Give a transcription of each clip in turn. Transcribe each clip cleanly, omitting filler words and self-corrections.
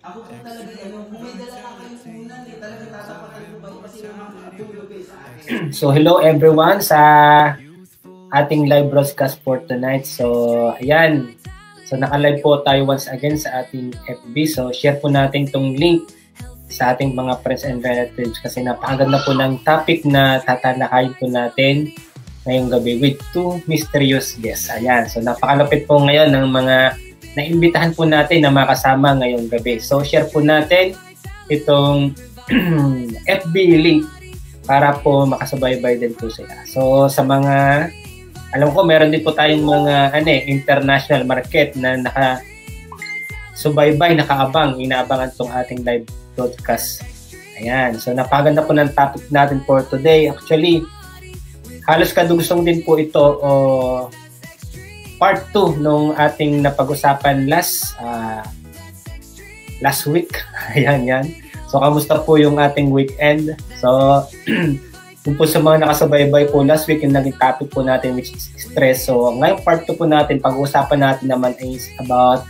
Ako po talaga, kung may dala ka kayong unan, talaga tatapatan ko ba ito kasi makakatulog kayo sa akin. So, hello everyone sa ating live broadcast for tonight. So, ayan. So, naka-live po tayo once again sa ating FB. So, share po natin itong link sa ating mga friends and relatives kasi napakaganda po ng topic na tatalakayin po natin ngayong gabi with two mysterious guests. Ayan. So, napakalapit po ngayon ng mga naimbitahan po natin na makasama ngayong gabi. So, share po natin itong FB link para po makasubaybay din po sila. So, sa mga, alam ko, meron din po tayong mga international market na nakasubaybay, nakaabang, inaabangan itong ating live broadcast. Ayan. So, napaganda po ng topic natin for today. Actually, halos kadugtong din po ito part 2 nung ating napag-usapan last week. Ayan, yan. So, kamusta po yung ating weekend? So, kung po sa mga nakasubaybay po last week, yung naging topic po natin which is stress. So, ngayong part 2 po natin, pag-uusapan natin naman is about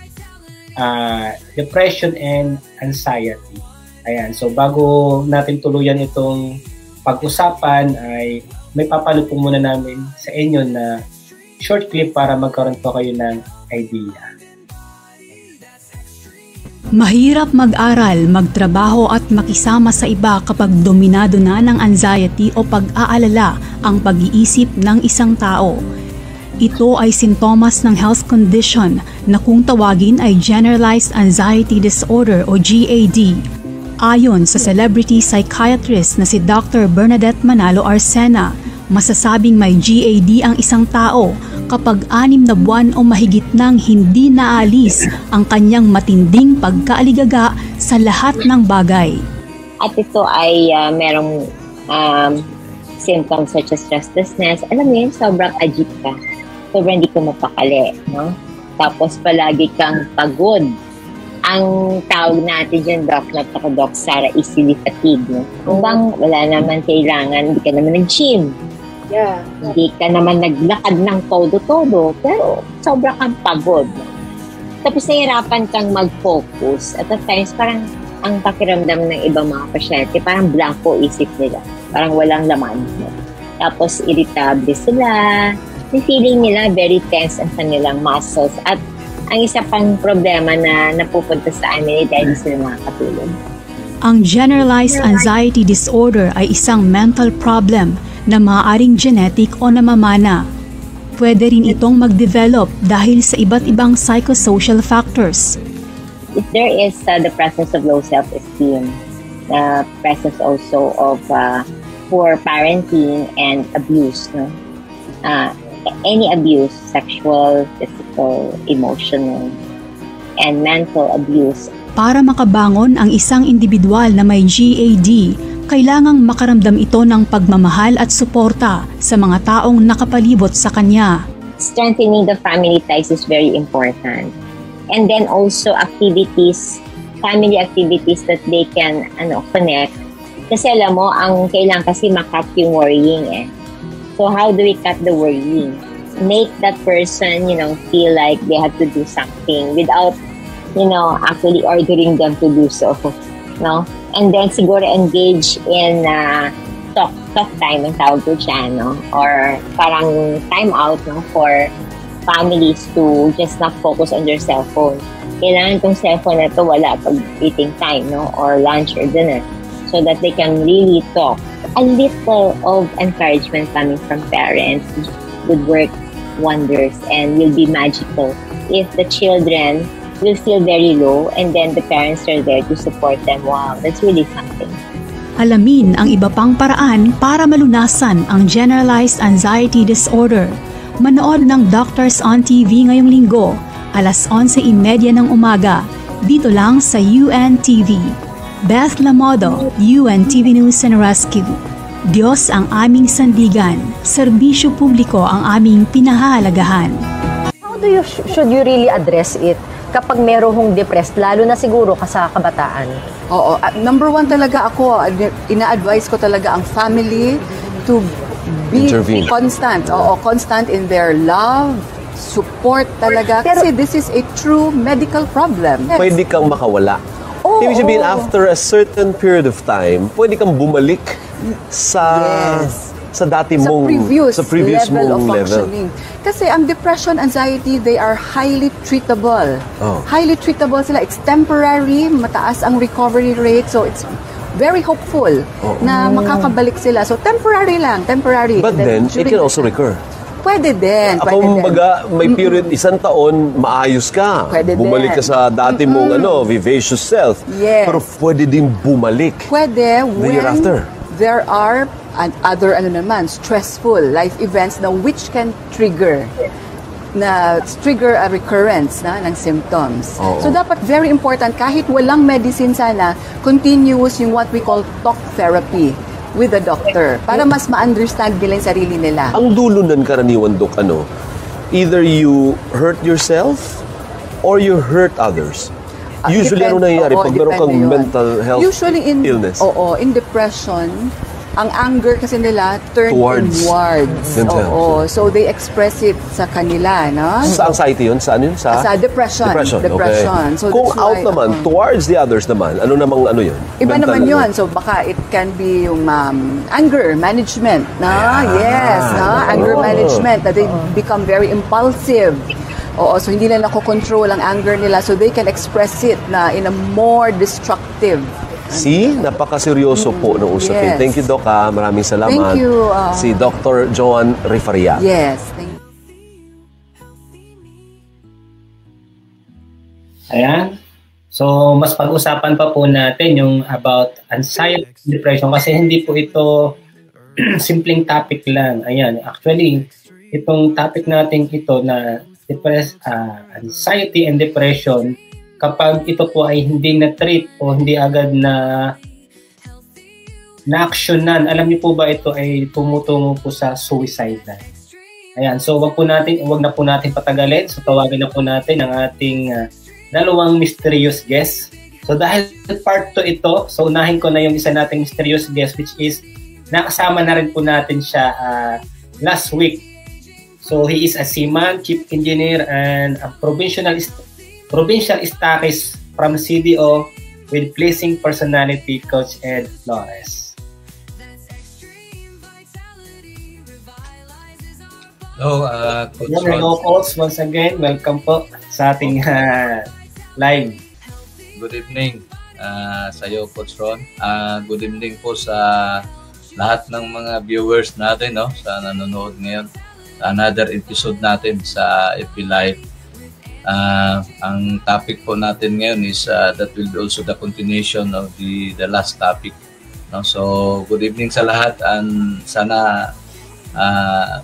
depression and anxiety. Ayan. So, bago natin tuluyan itong pag-usapan, ay may papalo po muna namin sa inyo na short clip para magkaroon po kayo ng idea. Mahirap mag-aral, magtrabaho at makisama sa iba kapag dominado na ng anxiety o pag-aalala ang pag-iisip ng isang tao. Ito ay sintomas ng health condition na kung tawagin ay Generalized Anxiety Disorder o GAD. Ayon sa celebrity psychiatrist na si Dr. Bernadette Manalo Arsena, masasabing may GAD ang isang tao kapag 6 na buwan o mahigit nang hindi naalis ang kanyang matinding pagkaaligaga sa lahat ng bagay. At ito ay merong symptoms such as restlessness. Alam mo yun, sobrang agit ka. Sobrang hindi ka mapakali. No? Tapos palagi kang pagod. Ang tawag natin dyan, Doc Sara, easily fatigue. No? Kung bang wala naman kailangan, hindi ka naman nag-gym. Yeah. Hindi ka naman naglakad ng todo-todo, pero sobra kang pagod. Tapos nahihirapan kang mag-focus. At times, parang ang pakiramdam ng ibang mga pasyente, parang blanco isip nila. Parang walang laman. Tapos irritable sila. Yung feeling nila very tense ang kanilang muscles. At ang isa pang problema na napupunta sa amin dahil sila makakatulog. Ang Generalized Anxiety Disorder ay isang mental problem na maaaring genetic o namamana. Pwede rin itong mag-develop dahil sa iba't ibang psychosocial factors. If there is the presence of low self-esteem, the presence also of poor parenting and abuse, no? Any abuse, sexual, physical, emotional, and mental abuse. Para makabangon ang isang individual na may GAD, kailangang makaramdam ito ng pagmamahal at suporta sa mga taong nakapalibot sa kanya. Strengthening the family ties is very important. And then also activities, family activities that they can connect. Kasi alam mo, ang kailangan kasi makat yung worrying eh. So how do we cut the worrying? Make that person, feel like they have to do something without, actually ordering them to do so. No? And then siguro engage in talk time ang tawag ko siya, no? Or parang time out, no? For families to just not focus on their cellphone. Kailangan itong cellphone na ito wala pag eating time, no? Or lunch or dinner. So that they can really talk. A little of encouragement coming from parents would work wonders and will be magical if the children will feel very low and then the parents are there to support them. Wow, that's really something. Alamin ang iba pang paraan para malunasan ang Generalized Anxiety Disorder. Manood ng Doctors on TV ngayong linggo, alas 11:30 ng umaga, dito lang sa UNTV. Beth Lamodo, UNTV News and Rescue. Diyos ang aming sandigan, serbisyo publiko ang aming pinahahalagahan. How should you really address it kapag merong depressed, lalo na siguro sa kabataan? Oo. Number 1 talaga ako, ina-advise ko talaga ang family to be constant. Oo, constant in their love, support talaga. Kasi this is a true medical problem. Pwede kang makawala. Ibig sabihin, after a certain period of time, pwede kang bumalik sa sa dati mong sa previous level of level. functioning. Kasi ang depression, anxiety, they are highly treatable. Highly treatable sila. It's temporary, mataas ang recovery rate, so it's very hopeful na makakabalik sila. So temporary lang, temporary. But then it can also recur. Pwede din. Kung baga, may period, isang taon, maayos ka. Pwede bumalik ka din. sa dati mong vivacious self. Yes. Pero pwede din bumalik. Pwede The year after. there are other stressful life events na which can trigger a recurrence ng symptoms. So dapat very important, kahit walang medicine sana, continuous yung what we call talk therapy with the doctor para mas ma-understand nila yung sarili nila. Ang dulo ng karaniwan, Dok, either you hurt yourself or you hurt others. Usually, ano nangyayari pag meron kang mental health illness? In depression, ang anger kasi nila turn towards inwards. So they express it sa kanila, no? Sa anxiety yun? Saan yun? Sa depression. Okay. So kung out naman, towards the others naman, ano namang yun? Iba naman yun. So baka it can be yung anger management. Anger management. That they become very impulsive. So hindi na nakokontrol ang anger nila. So they can express it in a more destructive. See, napakaseryoso po ng usapin. Yes. Thank you, Doc. Maraming salamat. Thank you. Si Dr. Joan Rifaria. Yes, thank you. Ayan. So, mas pag-usapan pa po natin yung about anxiety, depression, kasi hindi po ito simpleng topic lang. Ayan. Actually, itong topic natin ito na anxiety and depression, kapag ito po ay hindi na-treat o hindi agad na-actionan, alam niyo po ba ito ay tumutungo po sa suicide na. Ayan, so wag na po natin patagalin. So tawagin na po natin ang ating dalawang mysterious guest. So dahil part 2 ito, so unahin ko na yung isa nating mysterious guest, which is nakasama na rin po natin siya last week. So he is a seaman, chief engineer, and a provincial stockist from CDO with pleasing personality, Coach Ed Flores. Hello, Coach Ron. Hello, Coach. Once again, welcome po sa ating live. Good evening sa iyo, Coach Ron. Good evening po sa lahat ng mga viewers natin, sa nanonood ngayon sa another episode natin sa FB Live. Ang topic po natin ngayon is that will be also the continuation of the last topic. So, good evening sa lahat, and sana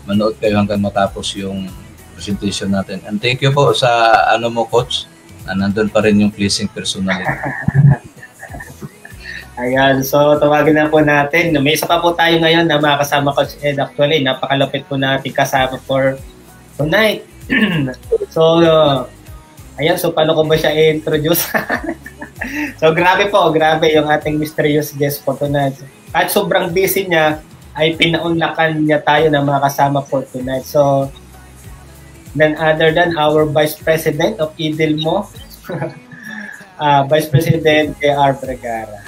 manood kayo hanggang matapos yung presentation natin. And thank you po sa mo, Coach. Nandun pa rin yung pleasing personality. Ayan, so tawagin na po natin. May isa pa po tayo ngayon na makasama, Coach Ed. Actually, napakalapit po natin kasama for tonight. So, ayan, so paano ko ba siya i-introduce? So, grabe yung ating mysterious guest for tonight. At sobrang busy niya, ay pinaunlakan niya tayo na mga kasama for tonight. So, none other than our Vice President of IDILMO, Vice President J.R. Vergara.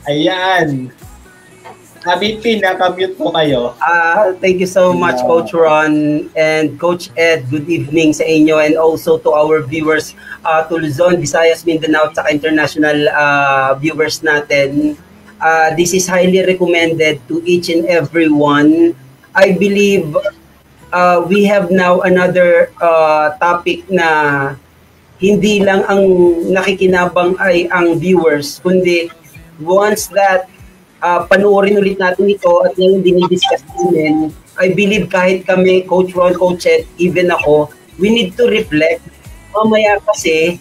Ayan. VP, naka-mute po kayo. Thank you so much, Coach Ron and Coach Ed. Good evening sa inyo and also to our viewers to Luzon, Visayas, Mindanao at international viewers natin. This is highly recommended to each and every one. I believe we have now another topic na hindi lang ang nakikinabang ay ang viewers, kundi once that panoorin ulit natin ito at ngayon dinidiscuss namin, I believe kahit kami, Coach Ron, Coach Ed, even ako, we need to reflect. Mamaya kasi,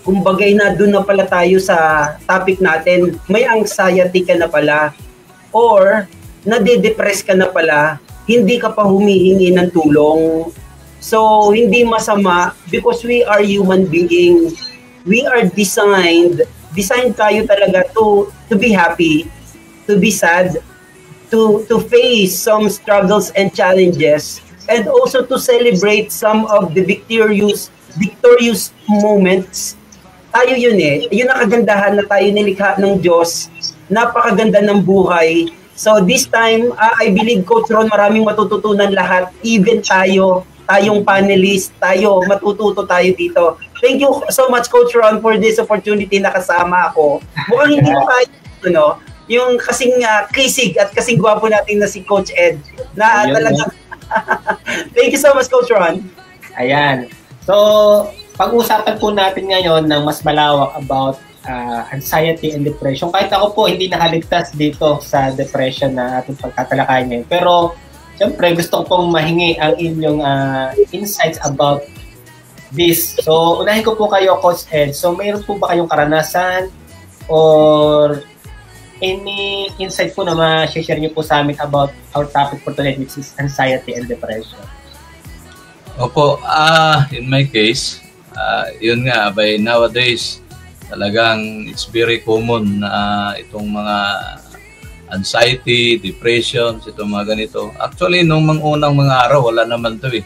kumbagay na doon na pala tayo sa topic natin, may anxiety ka na pala, or nade-depress ka na pala, hindi ka pa humihingi ng tulong. So, hindi masama because we are human beings. We are designed tayo talaga to be happy, to be sad, to face some struggles and challenges, and also to celebrate some of the victorious moments tayo yun eh. Yun ang kagandahan na tayo nilikha ng Diyos. Napakaganda ng buhay. So this time, I believe, Coach Ron, maraming matututunan lahat. Even tayong panelist, matututo tayo dito. Thank you so much, Coach Ron, for this opportunity na kasama ako. Mukhang hindi mo kaya, yung kasing kisig at kasing gwapo natin na si Coach Ed. Na talaga. Thank you so much, Coach Ron. Ayan. So, pag-usapan po natin ngayon ng mas malawak about anxiety and depression. Kahit ako po hindi nakaligtas dito sa depression na ating pagtatalakayan ngayon. Pero, siyempre, gusto ko pong mahingi ang inyong insights about this. So, unahin ko po kayo, Coach Ed. So, mayroon po ba kayong karanasan or any insight po na ma-share niyo po sa amin about our topic for tonight, which is anxiety and depression? Opo, in my case, yun nga, by nowadays, talagang it's very common na itong mga anxiety, depression, itong mga ganito. Actually, nung unang mga araw, wala naman to eh.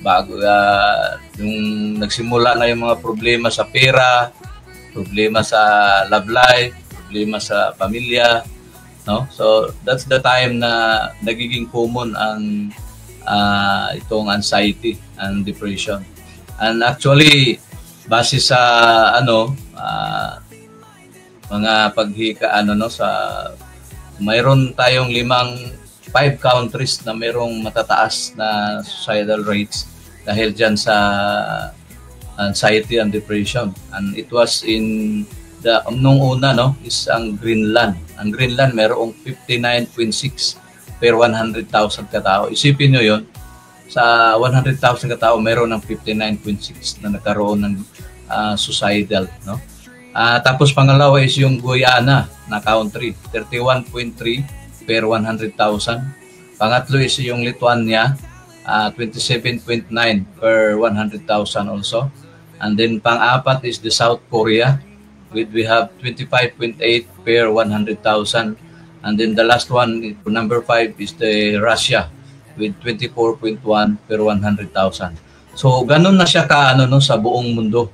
Bago, yung nagsimula na yung mga problema sa pera, problema sa love life, problema sa pamilya, no? So, that's the time na nagiging common ang itong anxiety and depression. And actually, base sa mga paghika sa mayroon tayong 5 countries na mayroong matataas na suicidal rates dahil dyan sa anxiety and depression. And it was in nung una is ang Greenland. Ang Greenland mayroong 59.6 per 100,000 katao. Isipin nyo yun, sa 100,000 katao, mayroon ng 59.6 na nagkaroon ng suicidal. No? Tapos pangalawa is yung Guyana na country, 31.3 per 100,000. Pangatlo is yung Lithuania, 27.9 per 100,000 also. And then pang-apat is the South Korea, we have 25.8 per 100,000. And then the last one, number 5, is the Russia with 24.1 per 100,000. So, ganun na siya sa buong mundo.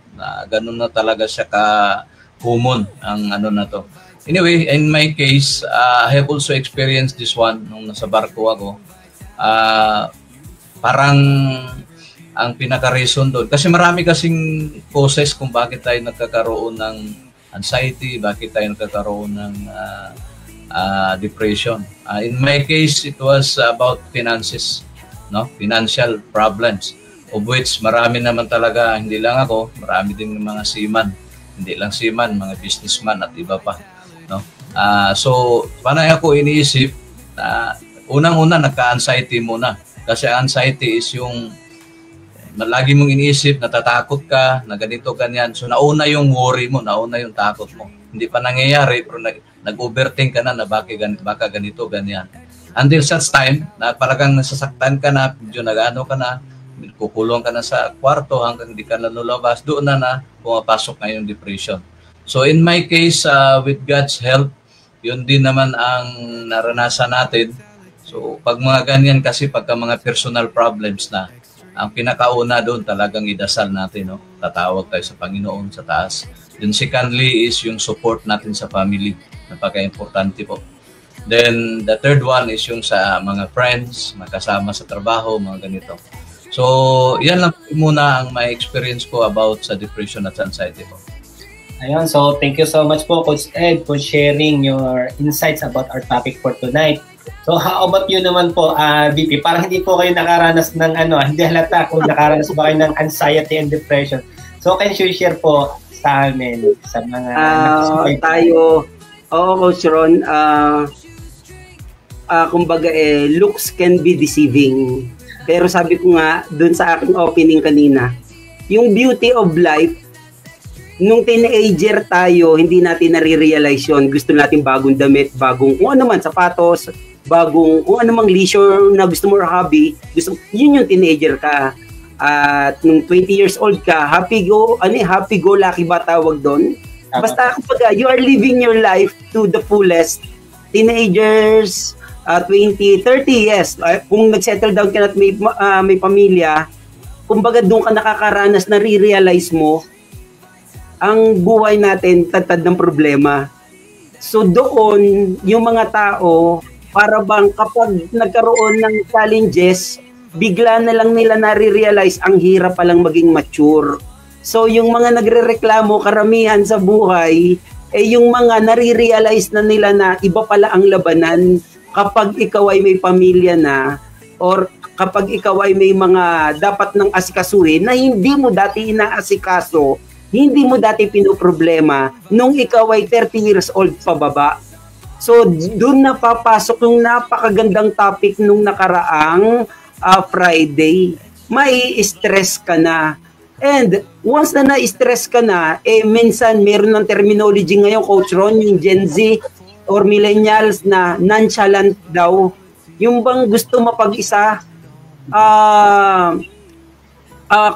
Ganun na talaga siya ka-common ang na to. Anyway, in my case, I have also experienced this one nung nasa barko ako. Parang ang pinaka-reason doon. Kasi marami kasing causes kung bakit tayo nagkakaroon ng anxiety, bakit tayo nagkakaroon ng depression. In my case, it was about finances, financial problems, of which marami naman talaga, hindi lang ako, marami din mga seaman, hindi lang seaman, mga businessman at iba pa. So, panay ako iniisip, unang-una nagka-anxiety muna. Kasi anxiety is yung lagi mong iniisip, natatakot ka, na ganito, ganyan. So, nauna yung worry mo, nauna yung takot mo. Hindi pa nangyayari, pero nag-overthink ka na baka ganito, ganyan. Until such time, na parang nasasaktan ka na, medyo nag-ano ka na, kukulong ka na sa kwarto hanggang hindi ka na lulabas, doon na pumapasok na yung depression. So in my case, with God's help, yun din naman ang naranasan natin. So pag mga ganyan kasi, pagka mga personal problems na, ang pinakauna doon talagang idasal natin, tatawag tayo sa Panginoon sa taas. Then secondly is yung support natin sa family. Napaka-importante po. Then the third one is yung sa mga friends, makasama sa trabaho, mga ganito. So yan lang muna ang my experience ko about sa depression at anxiety po. Ayun, so thank you so much po, Coach Ed, for sharing your insights about our topic for tonight. So how about you naman po, VP? Parang hindi po kayo nakaranas ng hindi halata kung nakaranas ba kayo ng anxiety and depression. So can you share po sa amin, sa mga tayo, Coach Ron, kumbaga looks can be deceiving. Pero sabi ko nga, dun sa aking opening kanina, yung beauty of life, nung teenager tayo, hindi natin nare-realize yun. Gusto natin bagong damit, bagong kung ano man, sapatos, bagong kung ano mang leisure na gusto mo or hobby, yun yung teenager ka. At nung 20 years old ka, happy go lucky ba tawag doon? Basta kapag you are living your life to the fullest, teenagers, 20, 30, yes. Kung nag-settle down ka na at may pamilya, kumbaga doon ka nakakaranas na re-realize mo ang buhay natin tatad ng problema. So doon, yung mga tao, para bang kapag nagkaroon ng challenges, bigla na lang nila nare-realize ang hirap palang maging mature. So yung mga nagrereklamo karamihan sa buhay, yung mga nare-realize na nila na iba pala ang labanan kapag ikaw ay may pamilya na, or kapag ikaw ay may mga dapat nang asikasuhin na hindi mo dati inaasikaso, hindi mo dati pinoproblema nung ikaw ay 30 years old pababa. So, doon na papasok yung napakagandang topic nung nakaraang Friday. May stress ka na. And once na na-stress ka na, minsan meron ng terminology ngayon, Coach Ron, yung Gen Z or millennials na nonchalant daw. Yung bang gusto mapag-isa,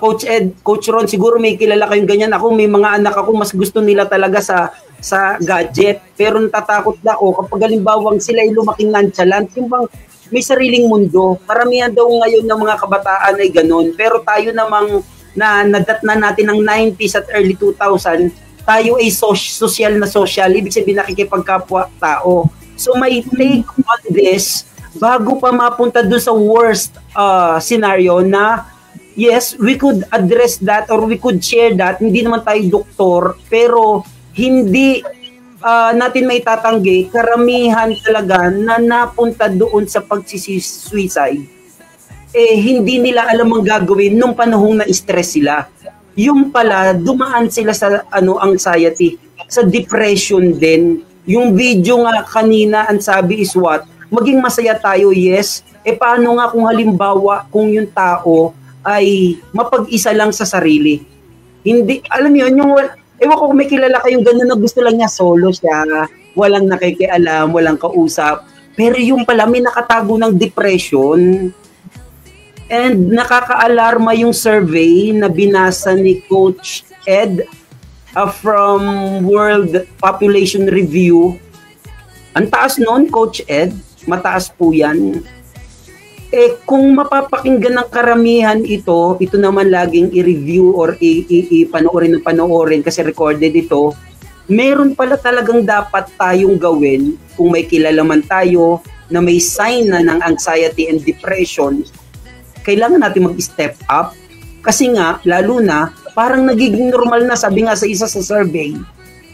Coach Ed, Coach Ron, siguro may kilala kayong ganyan. Ako, may mga anak ako, mas gusto nila talaga sa gadget. Pero natatakot na ako kapag halimbawang sila ay lumaking nonchalant, yung bang may sariling mundo. Paramihan daw ngayon ng mga kabataan ay ganun. Pero tayo namang nadatna natin ng 90s at early 2000, tayo ay social na social. Ibig sabihin nakikipagkapwa tao. So may take on this bago pa mapunta doon sa worst scenario na yes, we could address that or we could share that. Hindi naman tayo doktor, pero hindi natin may tatanggi, karamihan talaga na napunta doon sa pagsisi-suicide. Hindi nila alam ang gagawin nung panahong na-stress sila. Yung pala, dumaan sila sa anxiety, sa depression din. Yung video nga kanina, ang sabi is what? Maging masaya tayo, yes. Paano nga kung halimbawa, kung yung tao ay mapag-isa lang sa sarili. Hindi, alam mo yun, ewan ko kung may kilala kayong gano'n na gusto lang niya solo siya, walang nakikialam, walang kausap. Pero yung pala, may nakatago ng depression. And nakaka-alarma yung survey na binasa ni Coach Ed from World Population Review. Ang taas nun, Coach Ed, mataas po yan. Kung mapapakinggan ng karamihan ito naman laging i-review or panoorin kasi recorded ito, meron pala talagang dapat tayong gawin kung may kilala man tayo na may sign na ng anxiety and depression. Kailangan natin mag-step up kasi nga, lalo na, parang nagiging normal na, sabi nga sa isa sa survey,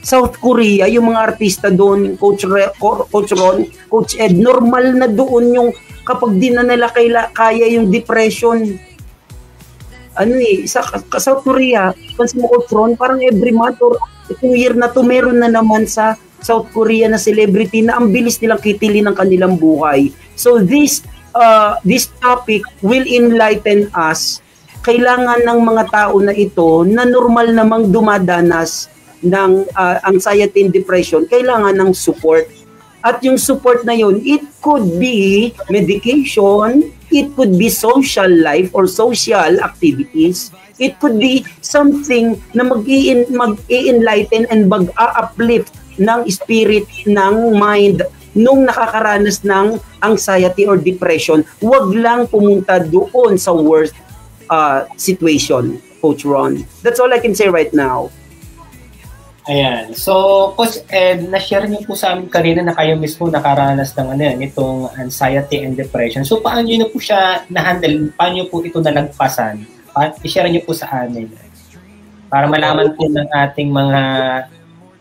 South Korea, yung mga artista doon, Coach Ron, Coach Ed, normal na doon yung kapag di na nila kaya yung depression. Sa South Korea, pansin mo, Coach Ron, parang every month or itong year na to, meron na naman sa South Korea na celebrity na ang bilis nilang kitilin ng kanilang buhay. So this topic will enlighten us. Kailangan ng mga tao na ito na normal namang dumadanas ng anxiety and depression, kailangan ng support. At yung support na yun, it could be medication, it could be social life or social activities, it could be something na mag-i-enlighten and mag-uplift ng spirit, ng mind, nung nakakaranas ng anxiety or depression. Huwag lang pumunta doon sa worst situation, Coach Ron. That's all I can say right now. Ayan. So, Coach Ed, na-share niyo po sa amin kanina na kayo mismo nakaranas ng itong anxiety and depression. So, paano niyo po siya na-handle? Paano niyo po ito nalagpasan? I-share niyo po sa amin. Para malaman po ng ating mga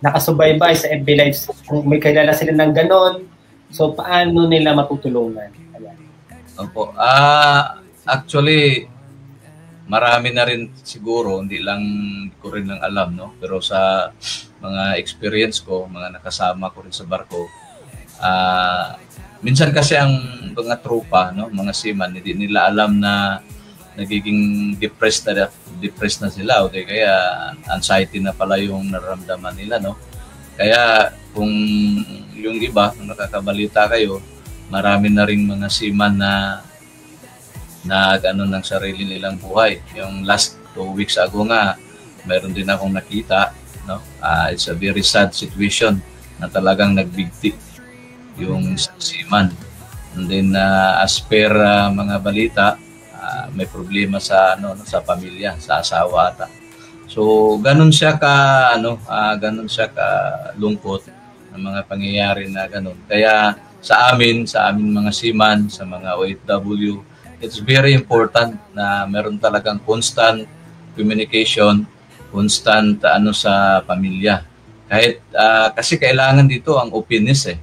nakasubaybay sa FB Lives kung may kilala sila ng ganon. So, paano nila matutulungan? Ayan. Opo. Actually, marami na rin siguro, hindi ko rin lang alam, no? Pero sa mga experience ko, mga nakasama ko rin sa barko, minsan kasi ang mga tropa, no, mga seaman, hindi nila alam na nagiging depressed na sila, okay? Kaya anxiety na pala yung nararamdaman nila, no? Kaya kung yung iba, kung nakakabalita kayo, marami na rin mga seaman na ng sarili nilang buhay. Yung last 2 weeks ago nga, meron din akong nakita, no? It's a very sad situation na talagang nagbigti yung seaman. And then as per mga balita, may problema sa sa pamilya, sa asawa ata. So ganun siya ka ganun siya ka lungkot ng mga pangyayari na ganun. Kaya sa amin mga seaman, sa mga OFW, it's very important na meron talagang constant communication, constant sa pamilya. Kahit kasi kailangan dito ang openness eh.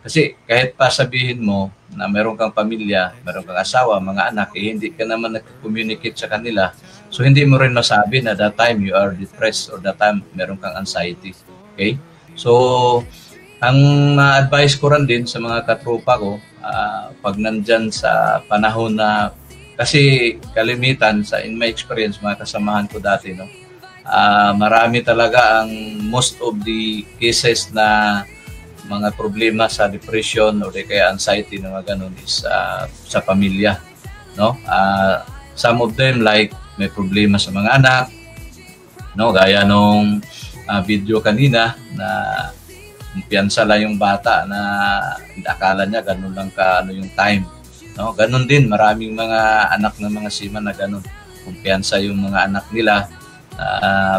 Kasi kahit pa sabihin mo na meron kang pamilya, meron kang asawa, mga anak, hindi ka naman nag-communicate sa kanila. So hindi mo rin masabi na that time you are depressed or that time meron kang anxiety. Okay? So ang advice ko rin din sa mga katropa ko, pag nandyan sa panahon na, kasi kalimitan in my experience, mga kasamahan ko dati, no, marami talaga ang most of the cases na mga problema sa depression o kaya anxiety na mga ganun is sa pamilya, no? Some of them like may problema sa mga anak, no, gaya nung video kanina na kumpiyansa lang yung bata na akala niya ganun lang yung time, no? Ganun din maraming mga anak ng mga seaman na ganun. Kumpiyansa yung mga anak nila,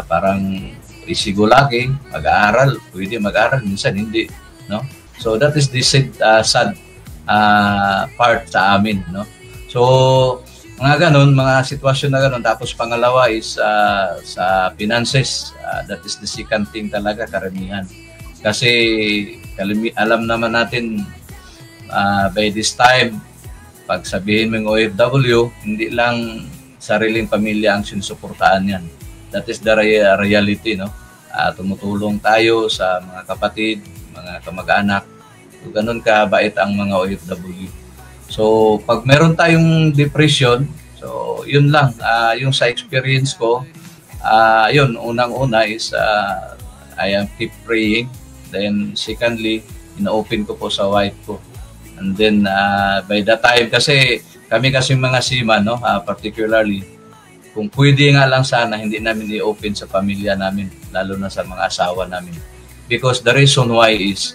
parang isigulaki, mag-aaral, pwede mag-aaral, minsan hindi, no? So that is the sad part sa amin, no? So mga ganun, mga sitwasyon na ganun. Tapos pangalawa is sa finances, that is the second thing talaga, karamihan. Kasi alam naman natin by this time, pag sabihin mo yung OFW, hindi lang sariling pamilya ang sinusuportaan yan. That is the reality, no? Tumutulong tayo sa mga kapatid, mga kamag-anak. So, ganun kabait ang mga OFW. So, pag meron tayong depression, so yun lang, yung sa experience ko, yun, unang-una is I am keep praying. Then secondly, ina-open ko po sa wife ko. And then by the time, kasi kami mga seaman, no, particularly, kung pwede nga lang sana, hindi namin i-open sa pamilya namin, lalo na sa mga asawa namin. Because the reason why is,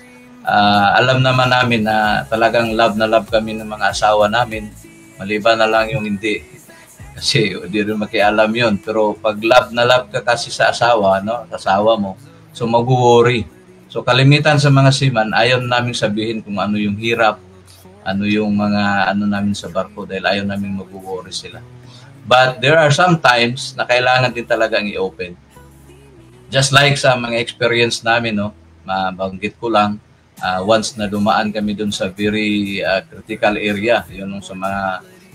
alam naman namin na talagang love na love kami ng mga asawa namin, maliban na lang yung hindi. Kasi hindi rin makialam yun. Pero pag love na love ka kasi sa asawa, no, sa asawa mo, so mag-worry. So kalimitan sa mga seaman, ayaw namin sabihin kung ano yung hirap, ano yung mga namin sa barko dahil ayaw namin mag-worry sila. But there are some times na kailangan din talagang i-open. Just like sa mga experience namin, no, mabanggit ko lang, once na dumaan kami dun sa very critical area, yun sa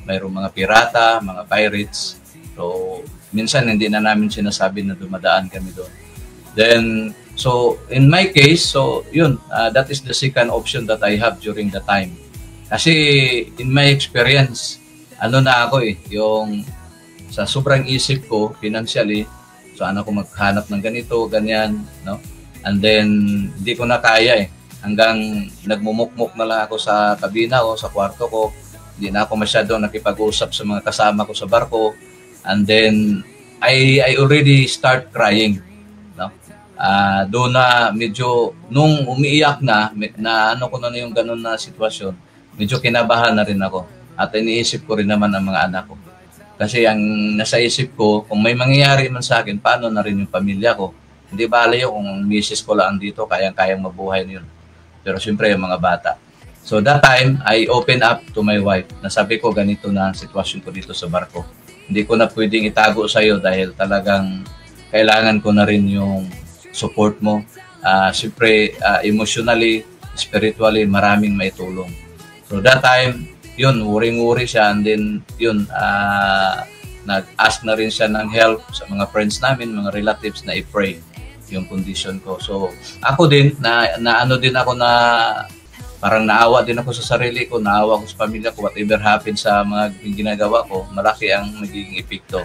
mayroong mga pirata, mga pirates. So, minsan hindi na namin sinasabi na dumadaan kami doon. Then, so in my case, so yun, that is the second option that I have during the time. Kasi in my experience, na ako yung sa sobrang isip ko financially, so ako maghanap ng ganito, ganyan, no? And then hindi ko na kaya hanggang nagmumukmuk na lang ako sa kabina ko, sa kwarto ko. Hindi na ako masyadong nakipag-usap sa mga kasama ko sa barko. And then I already start crying, no? Doon na medyo nung umiiyak na ko na yung ganun na sitwasyon, medyo kinabahan na rin ako. At iniisip ko rin naman ang mga anak ko. Kasi ang nasa isip ko, kung may mangyayari man sa akin, paano na rin yung pamilya ko? Hindi bale yung kung misis ko lang dito, kayang-kayang mabuhay yun. Pero siyempre yung mga bata. So that time, I open up to my wife. Nasabi ko, ganito na ang sitwasyon ko dito sa barko. Hindi ko na pwedeng itago sa iyo dahil talagang kailangan ko na rin yung support mo. Siyempre, emotionally, spiritually, maraming maitulong. So that time, yun, worry siya, and then yun, nag-ask na rin siya ng help sa mga friends namin, mga relatives na i-pray yung condition ko. So ako din, din ako na parang naawa din ako sa sarili ko, naawa ko sa pamilya ko, whatever happened sa mga ginagawa ko, malaki ang magiging epekto.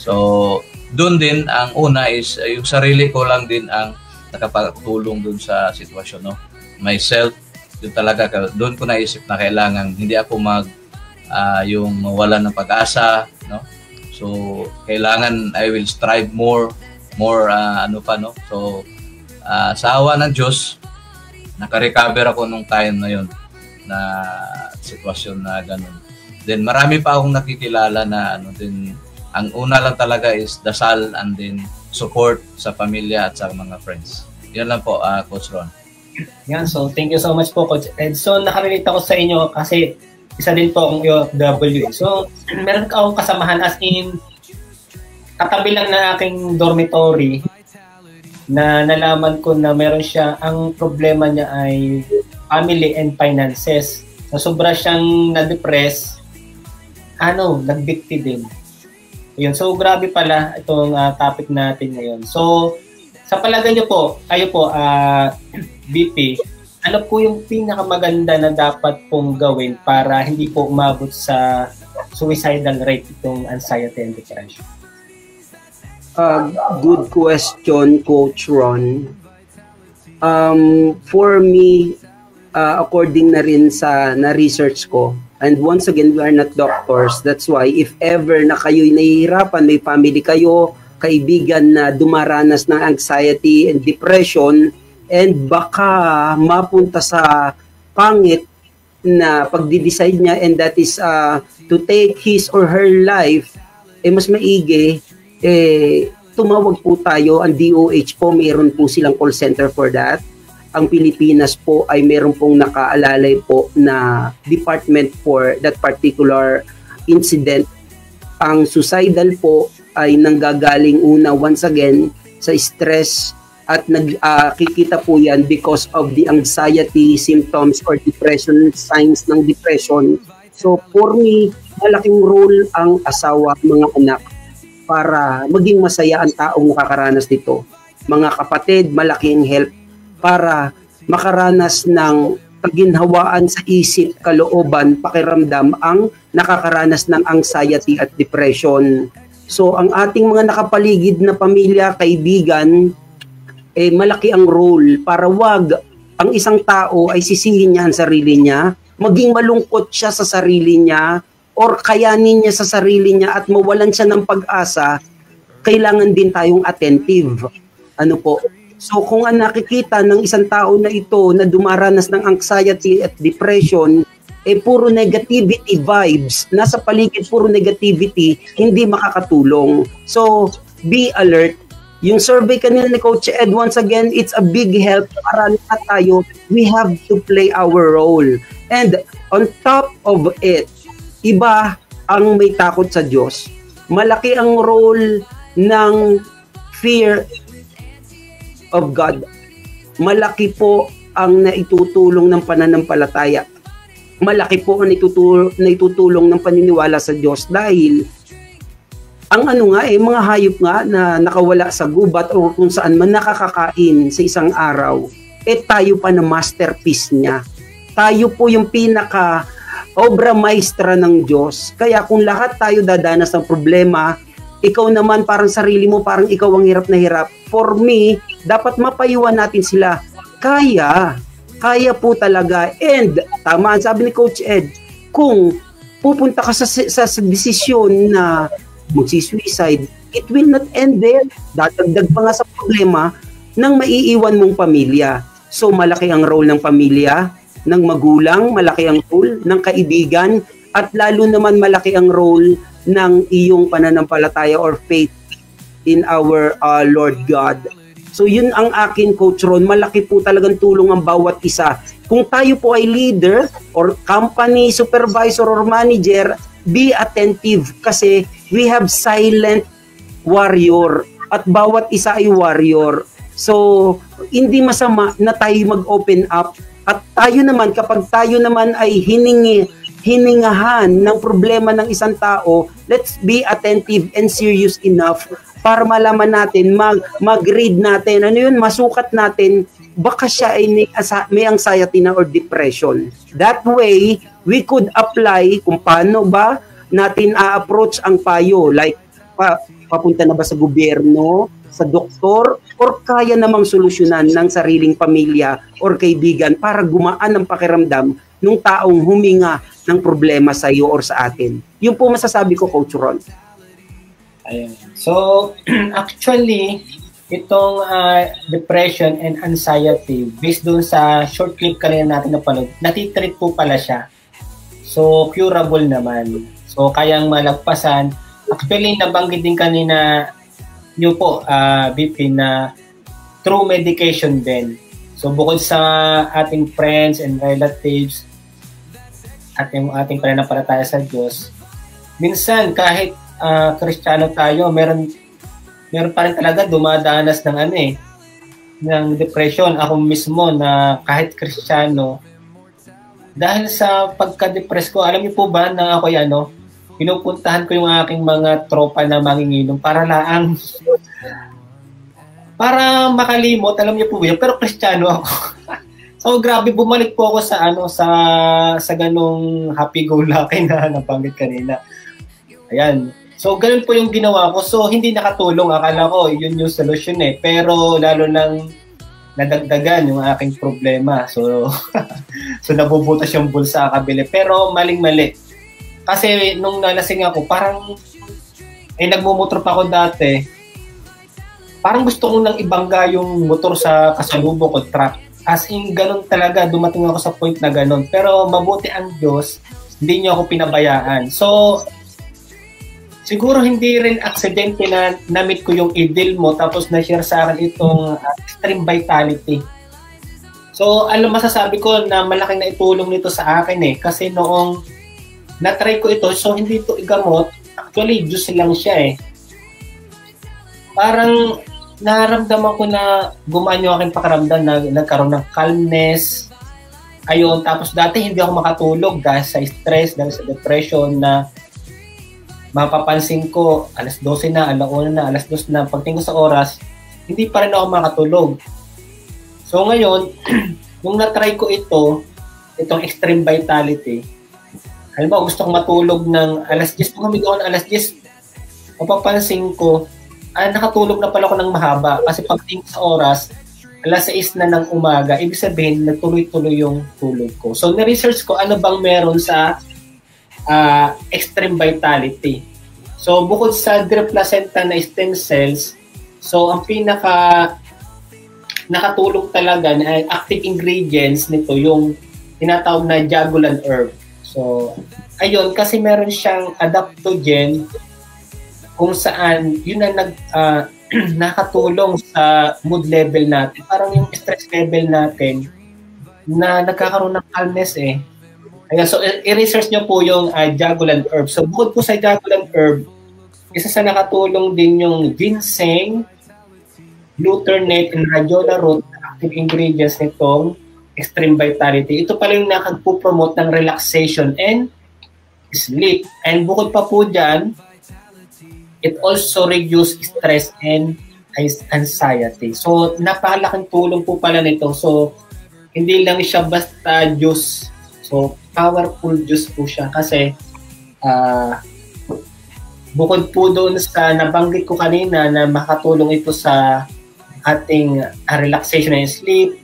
So doon din, ang una is yung sarili ko lang din ang nakapagtulong doon sa sitwasyon, no? Myself, yun talaga, doon ko naisip na kailangan hindi ako yung mawalan ng pag-asa, no? So kailangan I will strive more no? So sa awa ng Diyos, naka-recover ako nung time na yun, na sitwasyon na ganun. Then marami pa akong nakikilala na din, ang una lang talaga is dasal, and then support sa pamilya at sa mga friends. Yan lang po, Coach Ron. Yan, so thank you so much po, Coach Ed. So nakarelate ako sa inyo kasi isa din po akong OFW. So meron akong kasamahan as in katabi lang na aking dormitory na nalaman ko na meron siya, ang problema niya ay family and finances. So sobra siyang na-depress, nagbikti din. Yun. So grabe pala itong topic natin ngayon. So sa palagay niyo po, kayo po, BP, ano po yung pinakamaganda na dapat pong gawin para hindi po umabot sa suicidal rate itong anxiety and depression? Good question, Coach Ron. For me, according na rin sa na-research ko, and once again, we are not doctors. That's why if ever na kayo'y nahihirapan, may family kayo, kaibigan na dumaranas ng anxiety and depression, and baka mapunta sa pangit na pagdi-decide niya, and that is to take his or her life, mas maigi, tumawag po tayo. Ang DOH po, mayroon po silang call center for that. Ang Pilipinas po ay mayroon pong nakaalalay po na department for that particular incident. Ang suicidal po ay nanggagaling una once again sa stress, at kikita po yan because of the anxiety symptoms or depression, signs ng depression. So for me, malaking role ang asawa, mga anak, para maging masaya ang taong nakakaranas nito. Mga kapatid, malaking help para makaranas ng paginhawaan sa isip, kalooban, pakiramdam ang nakakaranas ng anxiety at depression. So ang ating mga nakapaligid na pamilya, kaibigan, malaki ang role para wag ang isang tao ay sisihin niya ang sarili niya, maging malungkot siya sa sarili niya, or kayanin niya sa sarili niya at mawalan siya ng pag-asa. Kailangan din tayong attentive. So kung ang nakikita ng isang tao na ito na dumaranas ng anxiety at depression, puro negativity vibes, nasa paligid puro negativity, hindi makakatulong. So be alert. Yung survey kanina ni Coach Ed, once again, it's a big help para lahat tayo. We have to play our role. And on top of it, iba ang may takot sa Diyos. Malaki ang role ng fear of God. Malaki po ang naitutulong ng pananampalataya. Malaki po ang naitutulong ng paniniwala sa Diyos, dahil ang mga hayop nga na nakawala sa gubat o kung saan man nakakakain sa isang araw, tayo pa na masterpiece niya. Tayo po yung pinaka obra maestra ng Diyos. Kaya kung lahat tayo dadanas ng problema, ikaw naman parang sarili mo, parang ikaw ang hirap na hirap. For me, dapat mapayuhan natin sila. Kaya po talaga. And tama ang sabi ni Coach Ed, kung pupunta ka sa desisyon na magsi-suicide, it will not end there. Dadagdag pa nga sa problema ng maiiwan mong pamilya. So malaki ang role ng pamilya, ng magulang, malaki ang role ng kaibigan, at lalo naman malaki ang role ng iyong pananampalataya or faith in our Lord God. So yun ang akin, Coach Ron, malaki po talagang tulong ang bawat isa. Kung tayo po ay leader or company supervisor or manager, be attentive kasi we have silent warrior at bawat isa ay warrior. So hindi masama na tayo mag-open up, at tayo naman, kapag tayo naman ay hiningahan ng problema ng isang tao, let's be attentive and serious enough para malaman natin, mag-read natin, masukat natin, baka siya ay may anxiety na or depression. That way, we could apply kung paano ba natin a-approach ang payo, like papunta na ba sa gobyerno, sa doktor, or kaya namang solusyonan ng sariling pamilya or kaibigan para gumaan ang pakiramdam ng taong huminga ng problema sa iyo or sa atin. Yun po masasabi ko, Coach Ron. Ayan. So, actually, itong depression and anxiety, based doon sa short clip kanina natin napanood, natitreat po pala siya. So, curable naman. So, kayang malagpasan. Actually, nabanggit din kanina nyo po, BP, na through medication din. So bukod sa ating friends and relatives at yung ating pananampalataya sa Diyos, minsan kahit Kristiyano tayo, meron pa rin talaga dumadanas ng ng depression. Ako mismo na kahit Kristiyano, dahil sa pagka-depress ko, alam niyo po ba na ako pinupuntahan ko yung aking mga tropa na manginginom para makalimot, alam niyo po ba yun? Pero Kristiyano ako. So grabe, bumalik po ako sa ganong happy-go-lucky na nabanggit kanina. Ayan. So ganun po yung ginawa ko. So hindi nakatulong, akala ko yun yung solusyon pero lalo lang nadagdagan yung aking problema. So so nabubutas yung bulsa kabili. Pero maling-mali. Kasi nung nalasing ako, parang nagmumotor pa ako dati. Parang gusto kong nang ibangga yung motor sa kasalubong ko, truck. As in, ganun talaga, dumating ako sa point na ganun. Pero mabuti ang Diyos, hindi niya ako pinabayaan. So, siguro hindi rin aksidente na na-meet ko yung idol mo tapos na-share sa akin itong extreme vitality. So, masasabi ko na malaking naitulong nito sa akin kasi noong na-try ko ito, so hindi ito igamot. Actually, juice lang siya Parang naramdaman ko na gumaan yung aking pakiramdam na nagkaroon ng calmness. Ayun, tapos dati hindi ako makatulog dahil sa stress, dahil sa depression na mapapansin ko, alas 12 na, alauna na, alas 2 na, pagtingin ko sa oras, hindi pa rin ako makatulog. So ngayon, nung na-try ko itong extreme vitality, halimbawa gusto kong matulog ng alas 10, kung humiga ako ng alas 10, mapapansin ko, nakatulog na pala ako ng mahaba kasi pagtingin sa oras, alas 6 na ng umaga, ibig sabihin, nagtuloy-tuloy yung tulog ko. So, na-research ko ano bang meron sa extreme vitality. So, bukod sa drip placenta na stem cells, so, ang nakatulong talaga na active ingredients nito, yung tinatawag na jagulan herb. So, ayun, kasi meron siyang adaptogen kung saan yun ang nakatulong sa mood level natin. Parang yung stress level natin na nagkakaroon ng calmness Ayan, so i-research nyo po yung jagulan herb. So bukod po sa jagulan herb, isa sa nakatulong din yung ginseng, glutamate, and radiola root, active ingredients nitong extreme vitality. Ito pala yung nakagpo-promote ng relaxation and sleep. And bukod pa po dyan, it also reduce stress and anxiety. So, napakalaking tulong po pala nito. So, hindi lang siya basta juice. So, powerful juice po siya kasi bukod po doon sa nabanggit ko kanina na makatulong ito sa ating relaxation and sleep,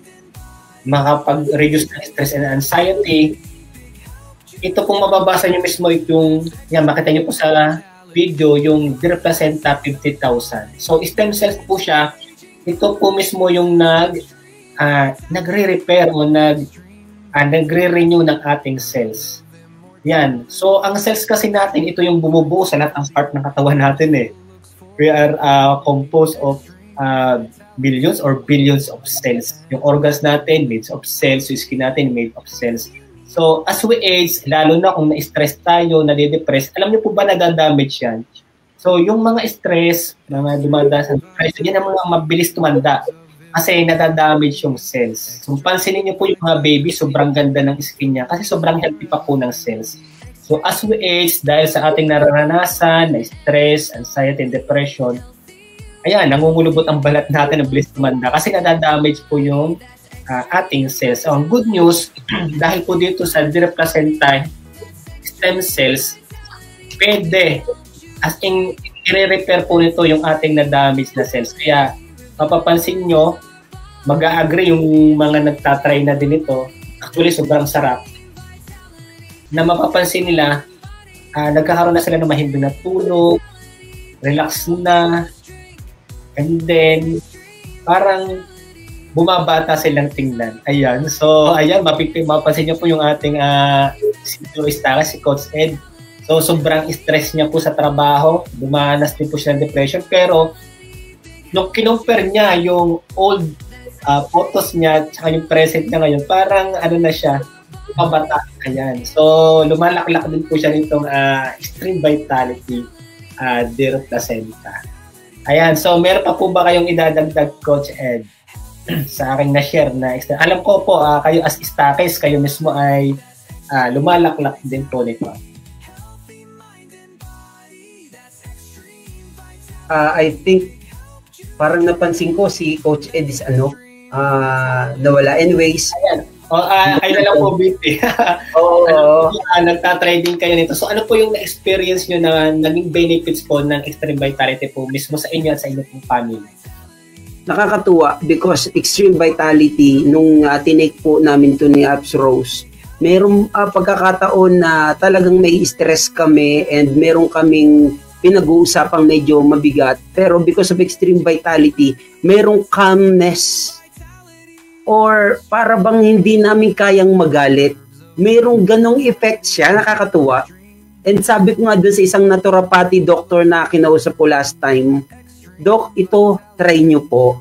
makapag-reduce ng stress and anxiety. Ito kung mababasa nyo mismo makita nyo po sa video, yung drip placenta 50,000. So, stem cells po siya. Ito po mismo yung nagre-repair o nagre-renew ng ating cells. Yan. So, ang cells kasi natin, ito yung bumubuo sa lahat ng part ng katawan natin We are composed of millions or billions of cells. Yung organs natin, made of cells. Yung skin natin, made of cells. So, as we age, lalo na kung na-stress tayo, nade-depress, alam niyo po ba nagda-damage yan? So, yung mga stress, mga dumanda sa depression, yan ang mga mabilis tumanda kasi nadadamage yung cells. So, pansinin niyo po yung mga baby, sobrang ganda ng skin niya kasi sobrang healthy pa po ng cells. So, as we age, dahil sa ating nararanasan, na stress, anxiety, and depression, ayan, nangungulubot ang balat natin, mabilis tumanda kasi nadadamage po yung ating cells. So, ang good news, dahil po dito sa drip placenta stem cells, pwede as in i-repair po nito yung ating na-damage na cells. Kaya, mapapansin nyo, mag-a-agree yung mga nagtatry na din ito. Actually, sobrang sarap. Na mapapansin nila, nagkakaroon na sila ng mahimbing na tulog, relax na, and then, parang bumabata silang tingnan. Ayan. So, ayan, mapapansin niyo po yung ating si Coach Ed. So, sobrang stress niya po sa trabaho. Dumanas din po siya ng depression. Pero, nung kinumpare niya yung old photos niya at yung present niya ngayon, parang ano na siya, pabata. Ayan. So, lumalaklak din po siya nitong Extreme Vitality Dear Placenta. Ayan. So, meron pa po ba kayong idadagdag, Coach Ed, sa aking na-share na extra? Alam ko po, kayo as Stakes, kayo mismo ay lumalaklak din po nito. I think parang napansin ko si Coach Ed is nawala. Anyways. Ayan. Kayo na lang po, BP. Nagta-trading kayo nito. So ano po yung na-experience nyo na naging benefits po ng Extreme Vitality po mismo sa inyo at sa inyong family? Nakakatuwa because Extreme Vitality, nung tinake po namin to ni Abs Rose, merong pagkakataon na talagang may stress kami and meron kaming pinag-uusapang medyo mabigat, pero because of Extreme Vitality, merong calmness or para bang hindi namin kayang magalit. Merong ganong effect siya, nakakatuwa. And sabi ko nga doon sa isang naturopathy doctor na kinausap ko last time, Doc, ito try nyo po.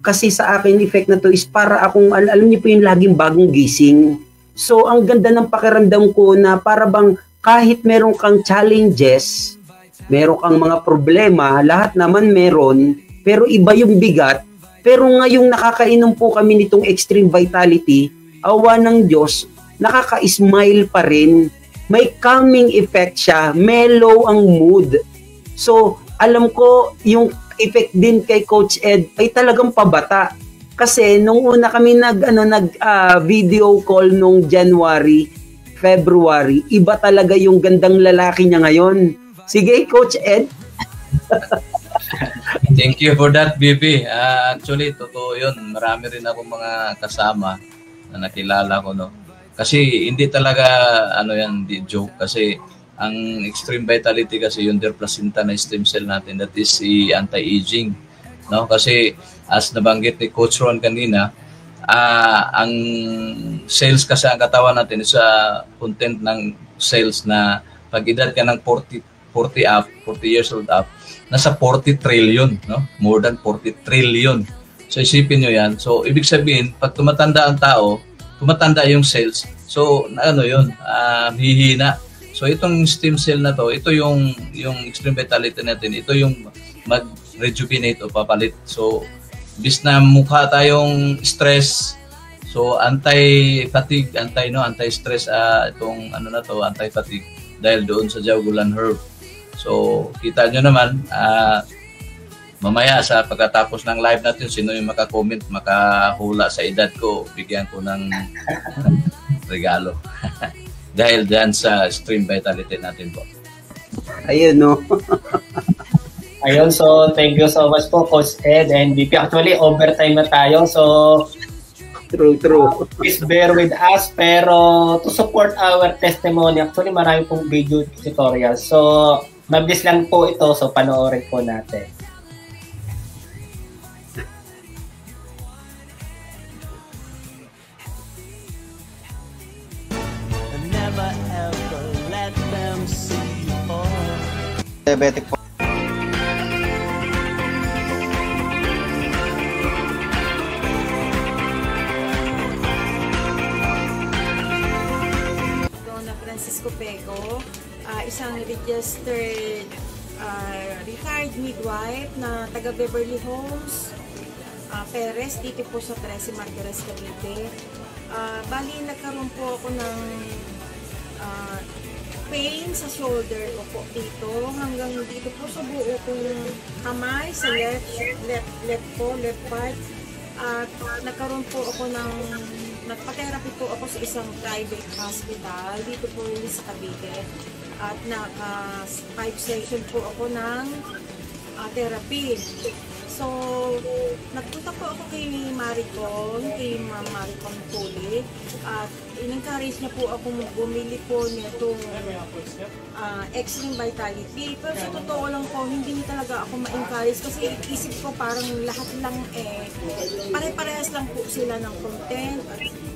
Kasi sa akin effect na to is para akong, alam niyo po yung laging bagong gising. So ang ganda ng pakiramdam ko na para bang kahit meron kang challenges, meron kang mga problema, lahat naman meron, pero iba yung bigat. Pero ngayong nakakainom po kami nitong Extreme Vitality, awa ng Diyos, nakaka-smile pa rin. May calming effect siya, mellow ang mood. So, alam ko, yung effect din kay Coach Ed ay talagang pabata. Kasi nung una kami video call nung January, February, iba talaga yung gandang lalaki niya ngayon. Sige, Coach Ed. Thank you for that, BB. Actually, totoo yun. Marami rin ako mga kasama na nakilala ko, no? Kasi hindi talaga, di joke. Kasi ang Extreme Vitality kasi yung Dear Placenta na stem cell natin, that is si anti-aging, no? Kasi as nabanggit ni Coach Ron kanina, ang cells kasi ang katawan natin is content ng cells na pag edad ka ng 40 years old up, nasa 40 trillion, no? More than 40 trillion. So isipin nyo yan. So ibig sabihin, pag tumatanda ang tao, tumatanda yung cells. So hihina. So itong stem cell na to, ito yung Extreme Vitality natin, ito yung mag-rejuvenate o papalit. So bis na mukha tayong stress, so anti-fatigue, anti-stress itong anti-fatigue dahil doon sa Jaugulan herb. So, kita nyo naman, mamaya sa pagkatapos ng live natin, sino yung makakomment, makahula sa edad ko, bigyan ko ng regalo. Dahil dyan sa Extreme Vitality natin po. Ayun, no? Ayun, so thank you so much po, Coach Ed and BP. Actually, overtime na tayo, so True. Please bear with us, pero to support our testimony, actually marami pong video tutorials. So, mabilis lang po ito, so panoorin po natin. Never ever let them see you fall. Diabetic po. Francisco Pego, isang registered retired midwife na taga Beverly Hills, Perez, dito po sa 13 Martires, Cavite. Bali, nagkaroon po ako ng pain sa shoulder ko po dito, hanggang dito po sa buo kong kamay, sa left part. At nagkaroon po ako ng nagpa-therapy po ako sa isang private hospital dito po rin sa Cavite. At naka-5 session po ako ng therapy. So, nagpunta po ako kay Maricon, kay Ma'am Maricon Tuli, at in-encourage niya po ako bumili po nitong Extreme Vitality. Pero sa totoo lang po, hindi talaga ako ma-encourage kasi isip ko parang lahat lang pare-parehas lang po sila ng content.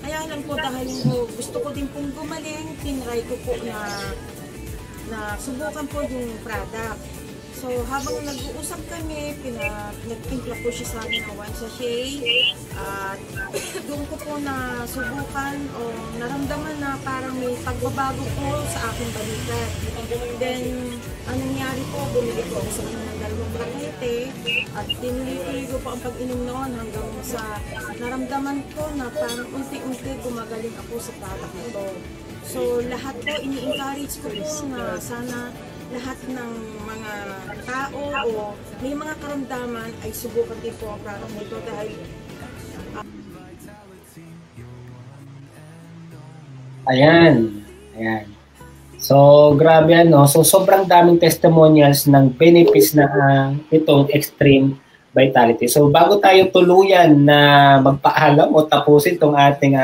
Kaya lang po dahil gusto ko din pong gumaling, tinry ko po na subukan po yung product. So, habang nag-uusap kami, nagtimpla po siya sa amin ng 1 sachet. At doon ko po na subukan o naramdaman na parang may pagbabago po sa aking balikat. Then, ang nangyari po, bumili ko ako sa inyo ng 2 rakete at tinuloy ko po ang pag-inom noon hanggang sa naramdaman ko na parang unti-unti gumagaling ako sa product ito. So, lahat po, ini-encourage ko po na sana lahat ng mga tao o may mga karamdaman ay subukan din po ang product nito dahil Ayan. So, grabe So, sobrang daming testimonials ng benefits na itong Extreme Vitality. So, bago tayo tuluyan na magpaalam o tapusin itong ating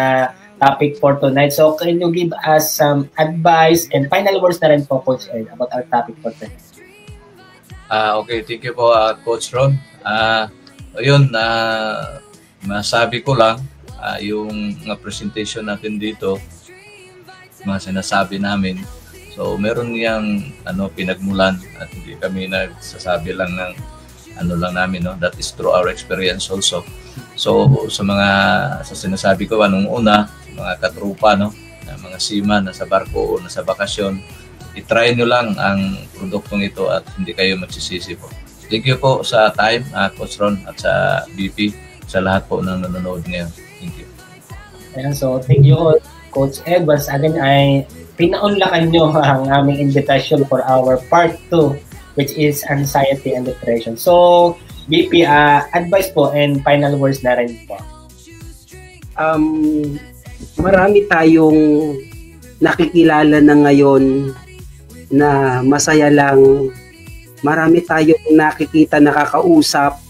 topic for tonight. So, can you give us some advice and final words na rin po, Coach Ed, about our topic for tonight? Okay, thank you po, Coach Ron. Ayun, masabi ko lang, yung presentation natin dito, mga sinasabi namin. So, meron niyang pinagmulan at hindi kami nagsasabi lang ng lang namin, no? That is through our experience also. So, sa sinasabi ko nung una, mga katrupa, no? Mga seaman na sa barko o nasa bakasyon, i-try nyo lang ang produktong ito at hindi kayo magsisisi po. Thank you po sa time, Coach Ron, at sa BP, sa lahat po ng nanonood ngayon. Thank you. Ayan, so thank you, Coach Ed. Once again, ay pinaunlakan nyo ang aming invitation for our part 2, which is anxiety and depression. So, BP, advice po and final words na rin po. Marami tayong nakikilala na ngayon na masaya lang. Marami tayong nakikita, nakakausap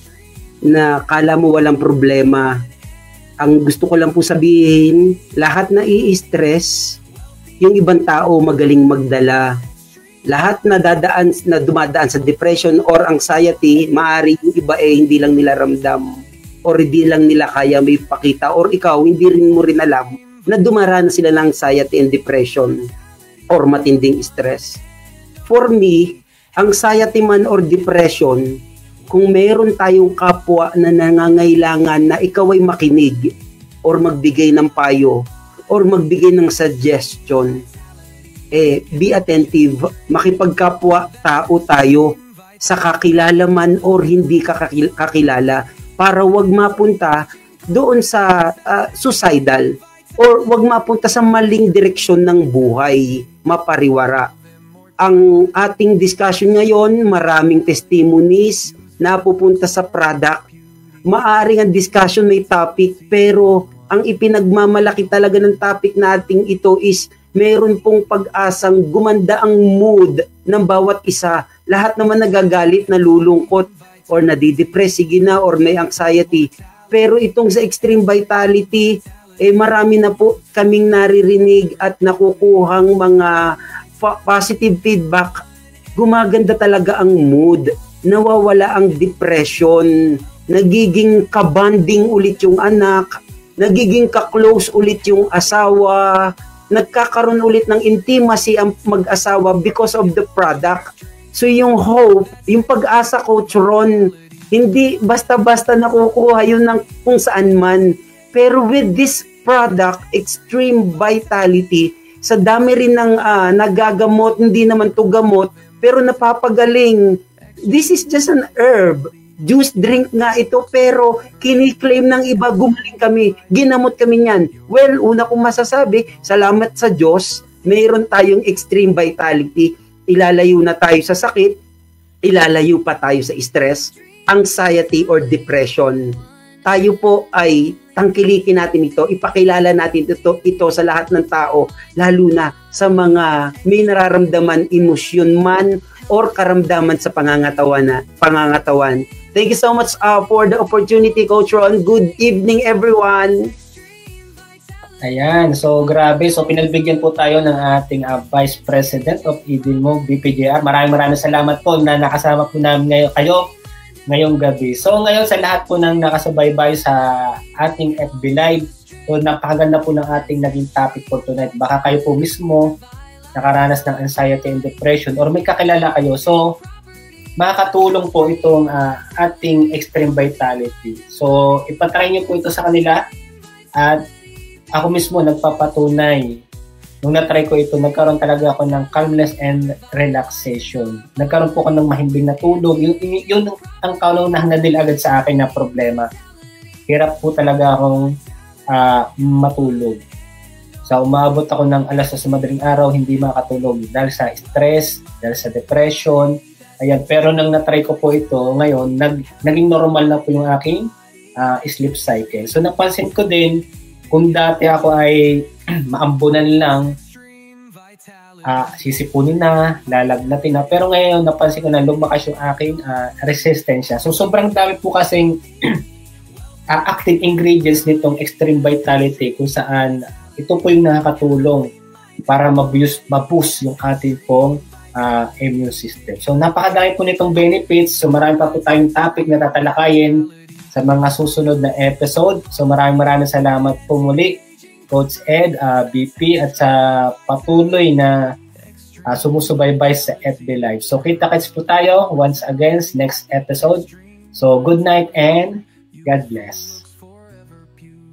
na kala mo walang problema. Ang gusto ko lang po sabihin, lahat na i-stress, yung ibang tao magaling magdala. Lahat na dumadaan sa depression or anxiety, maaari yung iba hindi lang nila ramdam or hindi lang nila kaya may pakita or ikaw hindi rin mo rin alam na dumaranas sila ng anxiety and depression or matinding stress. For me, anxiety man or depression, kung meron tayong kapwa na nangangailangan na ikaw ay makinig or magbigay ng payo or magbigay ng suggestion, be attentive, makipagkapwa tao tayo sa kakilala man or hindi kakilala para wag mapunta doon sa suicidal or wag mapunta sa maling direksyon ng buhay, mapariwara. Ang ating discussion ngayon, maraming testimonies na pupunta sa product. Maaring ang discussion may topic, pero ang ipinagmamalaki talaga ng topic nating ito is meron pong pag-asang gumanda ang mood ng bawat isa. Lahat naman nagagalit, nalulungkot, or nadidepress, sige na, or may anxiety. Pero itong sa Extreme Vitality, marami na po kaming naririnig at nakukuhang mga positive feedback. Gumaganda talaga ang mood, nawawala ang depression, nagiging kabanding ulit yung anak, nagiging ka-close ulit yung asawa, nagkakaroon ulit ng intimacy ang mag-asawa because of the product. So yung hope, yung pag-asa, Coach Ron, hindi basta-basta nakukuha yun ng kung saan man. Pero with this product, Extreme Vitality, sa dami rin ng nagagamot, hindi naman to gamot, pero napapagaling. This is just an herb. Juice drink nga ito, pero kiniklaim ng iba, gumaling kami, ginamot kami niyan. Well, una kong masasabi, salamat sa Diyos, mayroon tayong Extreme Vitality, ilalayo na tayo sa sakit, ilalayo pa tayo sa stress, anxiety or depression. Tayo po ay tangkilikin natin ito, ipakilala natin ito sa lahat ng tao, lalo na sa mga may nararamdaman, emosyon man, or karamdaman sa pangangatawan. Thank you so much for the opportunity, Coach Ron. Good evening, everyone. Ayan, so grabe. So pinagbigyan po tayo ng ating Vice President of Edenmo, BPJR. Maraming salamat po na nakasama po namin ngayong gabi. So ngayon sa lahat po ng nakasubaybay sa ating FB Live, so napakaganda po ng ating naging topic for tonight. Baka kayo po mismo nakaranas ng anxiety and depression or may kakilala kayo. So makakatulong po itong ating Extreme Vitality. So, ipatry nyo po ito sa kanila at ako mismo nagpapatunay. Nung na-try ko ito, nagkaroon talaga ako ng calmness and relaxation. Nagkaroon po ako ng mahimbing na tulog. Yun ang kaunang nadil agad sa akin na problema. Hirap po talaga akong matulog. So, umabot ako ng alas 2 sa madaling araw, hindi makatulog dahil sa stress, dahil sa depression. Ayan, pero nang na-try ko po ito, ngayon, naging normal na po yung aking sleep cycle. So, napansin ko din, kung dati ako ay maambunan lang, sisipunin na, lalagnatin na. Pero ngayon, napansin ko na lumakas yung aking resistensya. So, sobrang dami po kasing active ingredients nitong Extreme Vitality kung saan ito po yung nakakatulong para ma-boost yung ating pong immune system. So, napakadami po nitong benefits. So, marami pa po tayong topic na tatalakayin sa mga susunod na episode. So, maraming salamat po muli, Coach Ed, BP, at sa patuloy na sumusubaybay sa FB Live. So, kita-kits po tayo once again next episode. So, good night and God bless.